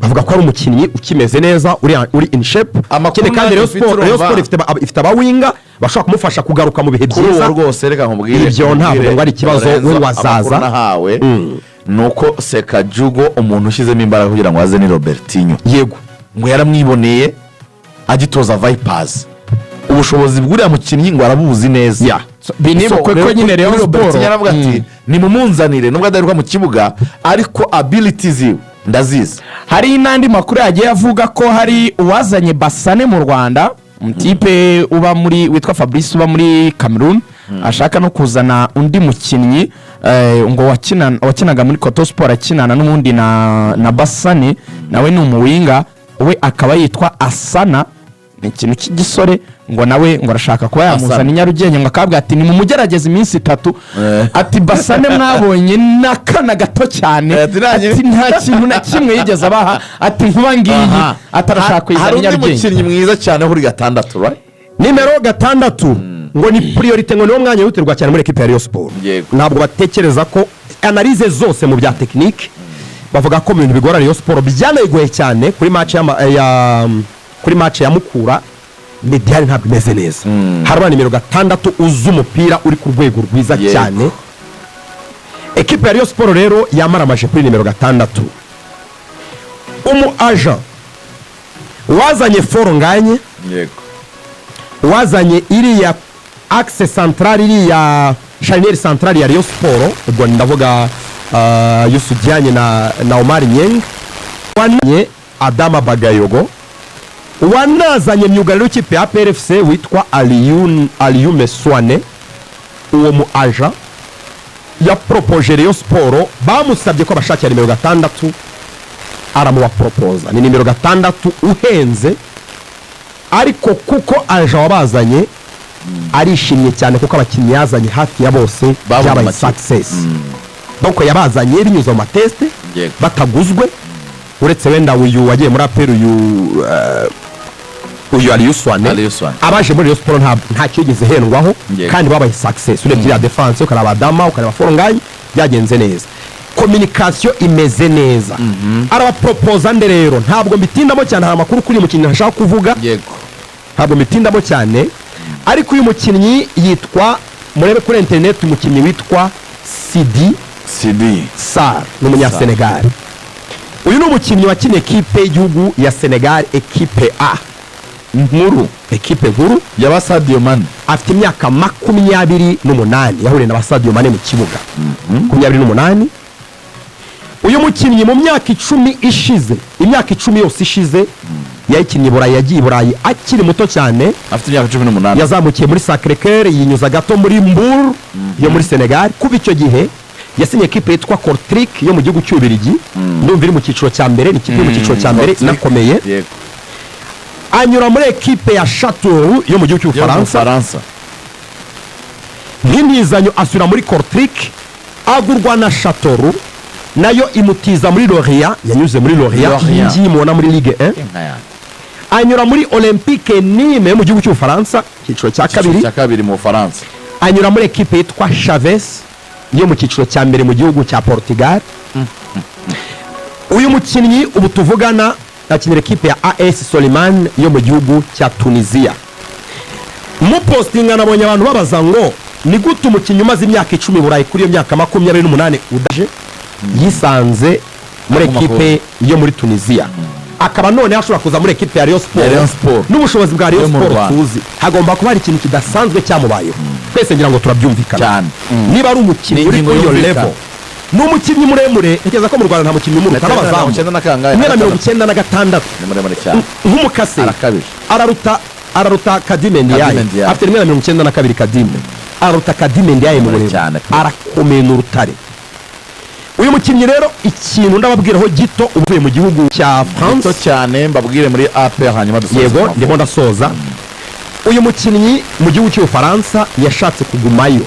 Speaker 1: bavuga ko ari umukinnyi ukimeze neza uri in shape.
Speaker 2: Amakuru
Speaker 1: Ikindi kandi
Speaker 2: natwe
Speaker 1: Rayon Sport ifite abawinga bashobora kumufasha kugaruka mu bihe
Speaker 2: kuri uwo
Speaker 1: byiza.
Speaker 2: rwose reka nkubwire
Speaker 1: Ibyo ntabwo ngo ari ikibazo
Speaker 2: Lorenzo,
Speaker 1: we wazaza.
Speaker 2: amakuru nahawe ni uko Sekajugo umuntu ushyizemo imbaraga kugira ngo aze ni Robertinho,
Speaker 1: Yego,
Speaker 2: ngo yaramwiboneye agitoza Vipers. ubushobozi bw'uriya mukinnyi ngo arabuzi neza.
Speaker 3: binibukwe ko nyine Rayon Sport
Speaker 2: yaravuga ati nimumunzanire nubwo adaheruka mu kibuga ariko abilities ziwe ndazizi.
Speaker 3: hari n'andi makuru yagiye avuga ko hari uwazanye Basane mu Rwanda, umutipe uba muri witwa Fabrice uba muri Cameroon, ashaka no kuzana undi mukinnyi ngo wakinaga muri Koto Sport akinana n'ubundi na Basane, nawe ni umuwinga we akaba yitwa Asana, ni ikintu cy'igisore, ngo nawe ngo arashaka kuba yamuzana i Nyarugenge, ngo akabwira ati ni mumugerageze iminsi 3 ati Basane mwabonye n'akana gato cyane, ati nta kintu na kimwe yigeze abaha, ati nkuba ngiyi atarashaka kuyizana i Nyarugenge.
Speaker 2: Hari undi mukinnyi mwiza cyane kuri 6 right?
Speaker 1: nimero 6 ngo ni priorite, ngo niwo mwanya wihutirwa cyane muri ekipe ya Rayon Sport. Ntabwo batekereza ko analyse zose mu bya tekinike bavuga ko mu bintu bigora Rayon Sport byanayigoye cyane kuri match ya Mukura. Mediane ntabwo imeze neza. Haraba nimero 6 uzi umupira uri ku rwego rwiza cyane. Ekipe ya Rayon Sport rero yamaramaje kuri nimero 6. Agent wazanye Foronganye, wazanye iriya axe central, iriya charnière centrale ya Rayon Sport, ubwo ndavuga Youssou Diagne na Omar Nyeng, wanye Adama Bagayogo, wanazanye myugariro w'ikipe ya PRFC witwa Aliou Meswane. uwo mu agent ya propoje Rayon Sport bamusabye ko bashakira nimero 6, aramuwa proposa ni nimero 6 uhenze, ariko kuko agent wabazanye arishimye cyane kuko abakinnyi yazanye hafi ya bose byabaye success. Donc yabazanye binyuze mu mateste bataguzwe, uretse wenda uyu wagiye muri APR uyu Aliou Swane abaje muri Rayon Sport nta cyigeze hendwaho kandi babaye success. Urebye ya defense ukaraba Adama ukaraba Foronganye byagenze neza, communication imeze neza. Araba proposa nde rero ntabwo mbitindamo cyane, hari amakuru kuri mukinnyi ntashaka kuvuga, ntabwo mbitindamo cyane, ariko uyu mukinnyi yitwa, murebe kuri internet, umukinnyi witwa Sidi Sarr, ni umunyasenegal. Uyu ni umukinnyi wakina ekipe y'igihugu ya Senegal, ekipe A nkuru, ekipe nkuru
Speaker 2: ya Sadio Mane.
Speaker 1: Afite imyaka 28 yahuriye na Sadio Mane mu kibuga. 28. Uyu mukinnyi mu myaka 10 ishize, imyaka 10 yose ishize yayikinnye Burayi, yagiye Burayi akiri muto cyane,
Speaker 2: afite imyaka 18.
Speaker 1: yazamukiye muri Sacré-Cœur, yinyuza gato muri Mbour yo muri Senegal. Kuba icyo gihe yasinye ekipe yitwa Kortrijk yo mu gihugu cy'Ubirigi, ndumva iri mu cyiciro cya mbere, ni ikipe mu cyiciro cya mbere nakomeye. Anyura muri ekipe ya Châteauroux yo mu gihugu cy'Ubufaransa, nk'intizanyo asubira muri Kortrijk, agurwa na Châteauroux nayo imutiza muri Lorient, yanyuze muri Lorient ngiye mubona muri Ligue 1, anyura muri Olympique Nîmes mu gihugu cy'Ubufaransa cyiciro cya kabiri
Speaker 2: mu Bufaransa,
Speaker 1: anyura muri ekipe yitwa Chaves yo mu cyiciro cya mbere mu gihugu cya Portugal. Uyu mukinnyi ubu tuvugana akinira ekipe ya AS Soliman yo mu gihugu cya Tunisia. Mu postinga nabonye abantu babaza ngo ni gute umukinnyi umaze imyaka 10 Burayi kuri iyo myaka 28 udaje yisanze muri ekipe yo muri Tunisia, akaba none ashobora kuza muri ekipe ya Rayon Sport. N'ubushobozi bwa Rayon Sport tuzi hagomba kuba hari ikintu kidasanzwe cyamubayeho, twese ngira ngo turabyumvikana. Niba ari umukinnyi uri kuri iyo level, n'umukinnyi muremure, ntekereza ko mu Rwanda nta mukinnyi muruta abazamu 96 nk'umukase araruta Kadime Ndiaye, afite 92 Kadime araruta Kadime Ndiaye mu burebure, arakomeye n'urutare. Uyu mukinnyi rero ikintu ndababwiraho gito uvuye mu gihugu cya France
Speaker 2: cyane, mbabwire muri APR hanyuma dusoza.
Speaker 1: Yego ndimo ndasoza. Uyu mukinnyi mu gihugu cy'Ubufaransa yashatse kugumayo,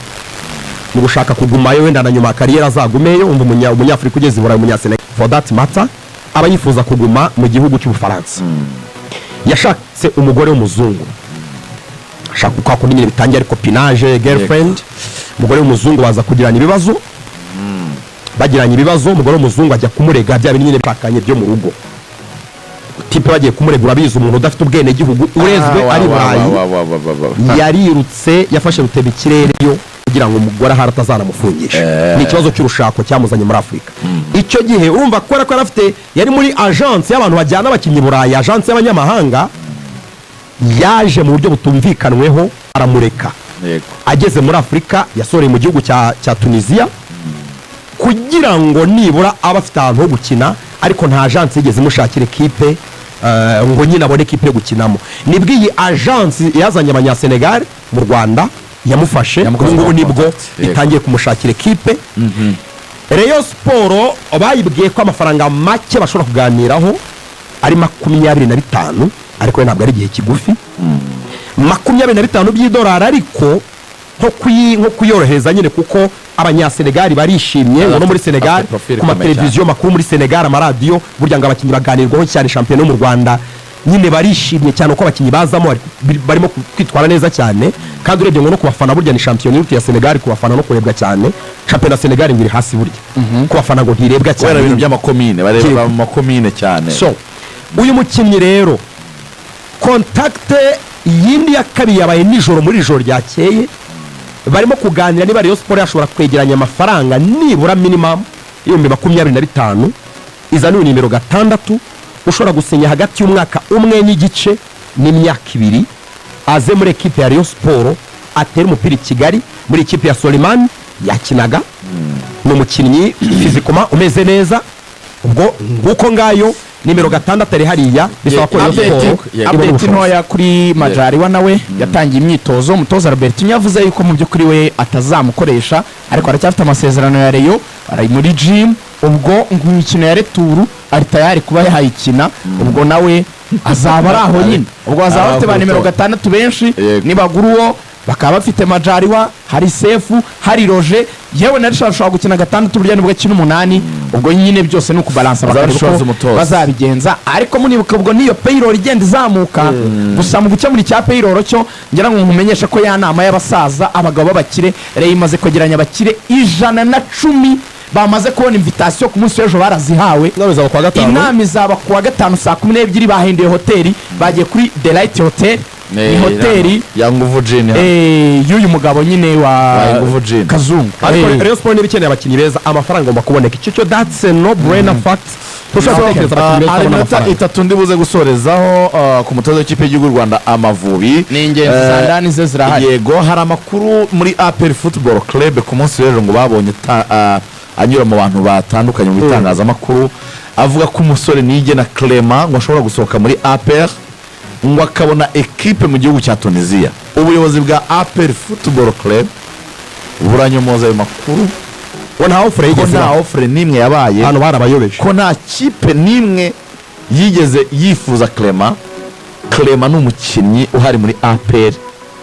Speaker 1: mu gushaka kugumayo wenda na nyuma kariyeri azagumeyo, umunyafrika ugeze Burayi, umunyasenegal for that matter, aba yifuza kuguma mu gihugu cy'Ubufaransa. Yashatse umugore w'umuzungu, ashaka kwa kundi nyine bitangiye ariko pinage girlfriend, umugore w'umuzungu baza kugirana ibibazo, bagiranye ibibazo, umugore w'umuzungu ajya kumurega bya bintu nyine bakanye byo mu rugo. Tipe bagiye kumurega, urabizi umuntu udafite ubwene gihugu urezwe ari Burayi, yarirutse yafashe ruteba ikirere yo kugira ngo umugore ahari atazanamufungisha. Ni ikibazo cy'urushako cyamuzanye muri Afurika. Icyo gihe urumva ko arafite, yari muri agence y'abantu bajyana abakinnyi Burayi, agence y'abanyamahanga, yaje mu buryo butumvikanweho aramureka. Ageze muri Afurika yasoreye mu gihugu cya Tunisia kugira ngo nibura aba afite ahantu ho gukina, ariko nta agence yigeze imushakira ekipe ngo nyine abone ekipe yo gukinamo. Nibwo iyi agence yazanye abanyasenegal mu Rwanda yamufashe, ngubu nibwo itangiye kumushakira ekipe. Rayon Sport bayibwiye ko amafaranga make bashobora kuganiraho ari 25, ariko ntabwo ari igihe kigufi, 25 by'idolari, ariko nko kuyorohereza nyine, kuko abanyasenegali barishimye ngo no muri Senegal ku mateleviziyo makuru muri Senegal, amaradiyo, burya ngo abakinnyi baganirwaho cyane, shampiyona yo mu Rwanda nyine barishimye cyane uko abakinnyi bazamo barimo kwitwara neza cyane. Kandi urebye ngo no kubafana, burya ni shampiyona y'uti ya Senegal, kubafana no kurebwa cyane. Shampiyona Senegal ngiri hasi burya, kubafana ngo ntirebwa cyane,
Speaker 2: ibintu by'amakomine bareba mu makomine cyane.
Speaker 1: So uyu mukinnyi rero kontakte yindi ya kabiri yabaye nijoro, muri ijoro ryakeye barimo kuganira niba Rayon Sport yashobora kwegeranya amafaranga nibura minimum 25,000, izaniwe nimero 6, ushobora gusinya hagati y'umwaka umwe n'igice n'imyaka 2, aze muri ekipe ya Rayon Sport atera umupira i Kigali muri ekipe ya Soliman yakinaga. Ni umukinnyi fizikoma umeze neza, ubwo nguko ngayo nimero 6 ari hariya, bisaba ko
Speaker 3: update ntoya kuri Majaliwa nawe yatangiye imyitozo. Umutoza Robertinho yavuze yuko mu by'ukuri we atazamukoresha, ariko aracyafite amasezerano ya Rayon, ari muri gym, ubwo imikino ya retour ari tayari kuba yahayikina, ubwo nawe azaba ari aho nyine, ubwo azaba afite ba nimero 6 benshi, nibagura uwo bakaba bafite Majaliwa, hari Sefu, hari Roger, yewe na Richard ashobora gukina 6 burya nibwo akina 8, ubwo nyine byose ni ukubalansa bazabigenza. Ariko munibuka ubwo niyo payroll igenda izamuka, gusa mu gukemura icya payroll cyo ngira ngo nkumenyesha ko ya nama y'abasaza abagabo b'abakire Rayon imaze kwegeranya abakire 110 bamaze kubona invitation ku munsi w'ejo barazihawe. Inama izaba kuwa 5 saa 12 bahinduye hoteli, bagiye kuri Delight Hotel, ni hoteli
Speaker 2: ya Nguvu Jin
Speaker 3: y'uyu mugabo nyine wa Kazungu.
Speaker 1: Ariko Rayon Sport nibikeneye abakinnyi beza, amafaranga ngomba kuboneka. Icyo that's a no brainer fact.
Speaker 2: Iminota 3 ndibuze gusorezaho ku mutoza w'ikipe y'igihugu Rwanda Amavubi.
Speaker 3: Ni ingenzi zandani ze zirahari.
Speaker 2: Yego, hari amakuru muri APR Football Club ku munsi w'ejo ngo babonye anyura mu bantu batandukanye mu bitangazamakuru, avuga ko umusore Nigena Clement ngo ashobora gusohoka muri APR, ngo akabona ekipe mu gihugu cya Tunisia. Ubuyobozi bwa APR Football Club buranyomoza ayo makuru, nta offer nimwe yabaye,
Speaker 1: hano barabayobeje
Speaker 2: ko nta kipe nimwe yigeze yifuza Clement. Clement ni umukinnyi uhari muri APR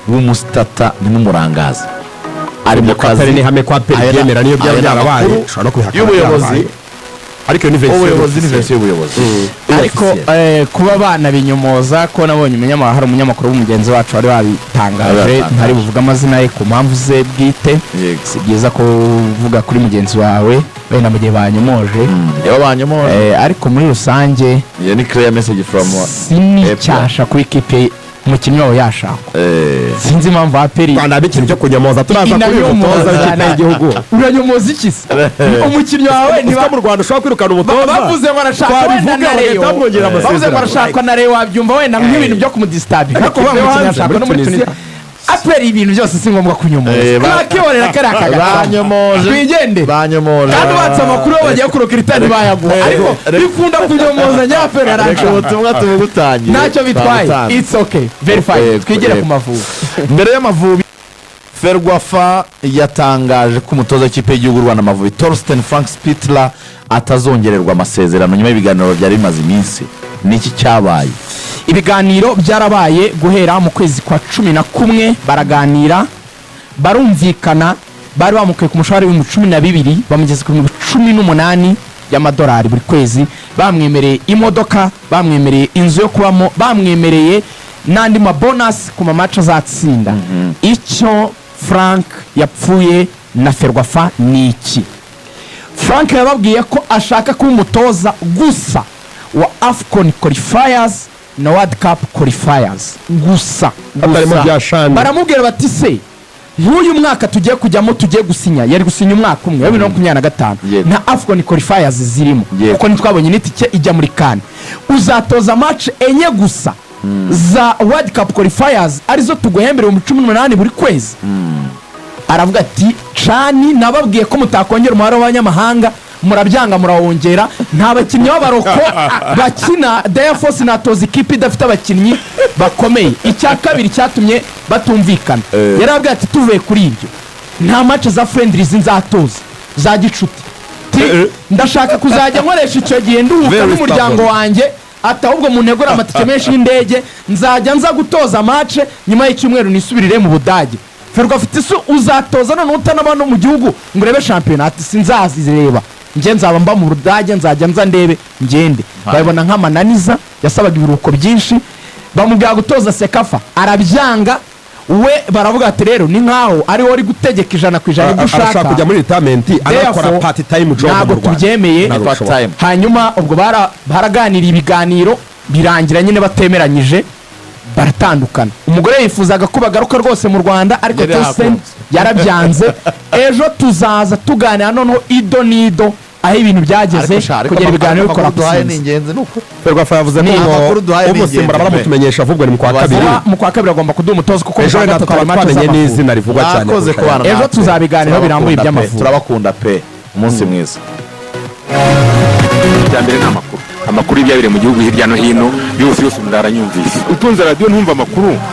Speaker 2: w'umustata n'umurangaza, ari mu kazi
Speaker 1: ni ihame ko aperi ryemera niyo byaba byarabaye ushobora no kubihakana
Speaker 2: y'ubuyobozi
Speaker 1: ariko ni
Speaker 2: verisiyo y'ubuyobozi
Speaker 3: ariko kuba banabinyomoza ko nabonye hari umunyamakuru w'umugenzi wacu wari wabitangaje ntari buvuga amazina ye ku mpamvu ze bwite si byiza kuvuga kuri mugenzi wawe wenda mu gihe banyomoje ariko muri rusange
Speaker 2: iyo ni clear message from
Speaker 3: sinicyasha kuri ikipe umukinnyi wawe yashakwa sinzi impamvu aperi
Speaker 1: Rwanda ikintu cyo kunyomoza turaza kuri umutoza w'ikipe y'igihugu
Speaker 3: uranyomoza iki se umukinnyi wawe
Speaker 1: niba mu Rwanda ushobora kwirukana umutoza
Speaker 3: bavuze ngo arashaka wenda na Rayon bavuze ngo arashaka na Rayon wabyumva wenda nk'ibintu byo kumudisturb ariko umukinnyi yashakwa no muri Tunisia aperi ibintu byose si ngombwa kunyomoza bakiborera kariya
Speaker 2: banyomoje
Speaker 3: twigende
Speaker 2: banyomoje
Speaker 3: kandi batse amakuru yo bagiye kurokera itani bayaguha ariko bikunda kunyomoza nyaperi arashaka
Speaker 2: ubutumwa tubugutangiye
Speaker 3: ntacyo bitwaye it's okay verify twigere ku Mavubi
Speaker 2: mbere y'Amavubi Ferwafa yatangaje ko umutoza w'ikipe y'igihugu Rwanda Amavubi Torsten Frank Spittler atazongererwa amasezerano nyuma y'ibiganiro byari bimaze iminsi niki cyabaye
Speaker 3: ibiganiro byarabaye guhera mu kwezi kwa 11 baraganira barumvikana bari bamukuye ku mushahara w'ibihumbi 12 bamugeze ku 18 y'amadolari buri kwezi bamwemereye imodoka bamwemereye inzu yo kubamo bamwemereye n'andi mabonus ku mamaca azatsinda icyo Frank yapfuye na Ferwafa niki Frank yababwiye ko ashaka kuba umutoza gusa wa AFCON qualifiers na World Cup qualifiers gusa baramubwira bati se nk'uyu mwaka tugiye kujyamo tugiye gusinya yari gusinya umwaka umwe 2025 na AFCON qualifiers zirimo kuko ntitwabonye n'itike ijya muri CAN uzatoza match enye gusa za World Cup qualifiers arizo tuguhembere mu 18 buri kwezi aravuga ati cani nababwiye ko mutakongera umubare w'abanyamahanga murabyanga murawongera nta bakinnyi b'abaroko bakina Daya Force natoza ikipe idafite abakinnyi bakomeye icya kabiri cyatumye batumvikana yarabwiye ati tuvuye kuri ibyo nta match za friendlies nzatoza za gicuti ndashaka kuzajya nkoresha icyo gihe nduhuka n'umuryango wanjye atahubwo mu ntego amatike menshi y'indege nzajya nza gutoza match nyuma y'icyumweru nisubirire mu Budage Ferwafa iti se uzatoza none utanabano mu gihugu ngo urebe championnat sinzazireba nge nzaba mba mu Budage nzajya nza ndebe ngende babona nk'amananiza yasabaga ibiruko byinshi bamubwira gutoza Sekafa arabyanga we baravuga ati rero ni nkaho ari wari gutegeka 100% gushaka
Speaker 1: arashaka kujya muri retirement anakora part time job
Speaker 3: ntabwo tubyemeye hanyuma ubwo baraganira ibiganiro birangira nyine batemeranyije baratandukana umugore yifuzaga ko bagaruka rwose mu Rwanda ariko Torsten yarabyanze ejo tuzaza tuganira noneho ido nido aho ibintu byageze kugera ibiganiro bikora
Speaker 2: duhaye n'ingenzi nuko
Speaker 1: Ferwafa yavuze ko umusimbura baramutumenyesha avugwa ni
Speaker 3: mu kwa kabiri agomba kuduha umutozo kuko
Speaker 1: ejo twamenye n'izina rivugwa cyane
Speaker 3: ejo tuzabiganira birambuye iby'Amavubi
Speaker 2: turabakunda pe umunsi mwiza
Speaker 5: cyambere n'amakuru y'ibyabereye mu gihugu hirya no hino yose umuntu aranyumvise utunze radio ntumva amakuru